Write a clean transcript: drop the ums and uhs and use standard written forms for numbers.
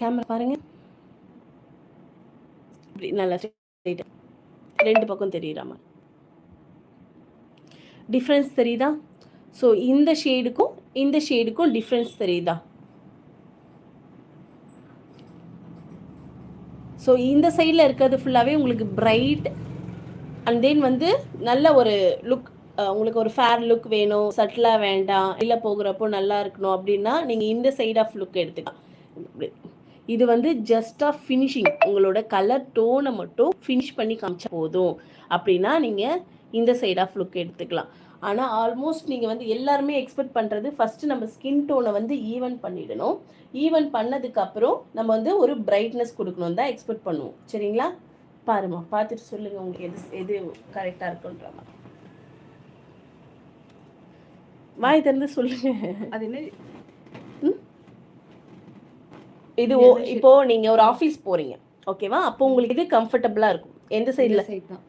Camera பாருங்க, இப்படி நல்லா straight. ரெண்டு பக்கம் தெரியுறாமா டிஃப்ரென்ஸ் தெரியுதா? ஸோ இந்த ஷேடுக்கும் டிஃப்ரென்ஸ் தெரியுதா? ஸோ இந்த சைடில் இருக்கிறது ஃபுல்லாகவே உங்களுக்கு பிரைட் அண்ட் தென் வந்து நல்ல ஒரு லுக், உங்களுக்கு ஒரு ஃபேர் லுக் வேணும், சட்டிலாக வேண்டாம், இல்லை போகிறப்போ நல்லா இருக்கணும் அப்படின்னா நீங்கள் இந்த சைட் ஆஃப் லுக் எடுத்துக்கலாம். இது வந்து ஜஸ்ட் ஆஃப் ஃபினிஷிங், உங்களோட கலர் டோனை மட்டும் ஃபினிஷ் பண்ணி காமிச்சா போதும் அப்படின்னா நீங்கள் இந்த சைட் ஆஃப் லுக் எடுத்துக்கலாம். ஆனால் ஆல்மோஸ்ட் நீங்கள் வந்து எல்லாருமே எக்ஸ்பெக்ட் பண்ணுறது ஃபஸ்ட்டு நம்ம ஸ்கின் டோனை வந்து ஈவன் பண்ணிடணும். ஈவன் பண்ணதுக்கப்புறம் நம்ம வந்து ஒரு பிரைட்னஸ் கொடுக்கணும் தான் எக்ஸ்பெக்ட் பண்ணுவோம். சரிங்களா? பாருமா, பார்த்துட்டு சொல்லுங்கள் உங்களுக்கு எது கரெக்டாக இருக்குன்ற மாதிரி. வாய் திறந்து சொல்லுங்க. அது என்ன இது? இப்போ நீங்கள் ஒரு ஆஃபீஸ் போகிறீங்க, ஓகேவா? அப்போ உங்களுக்கு இது கம்ஃபர்டபுளாக இருக்கும் எந்த சைடில்?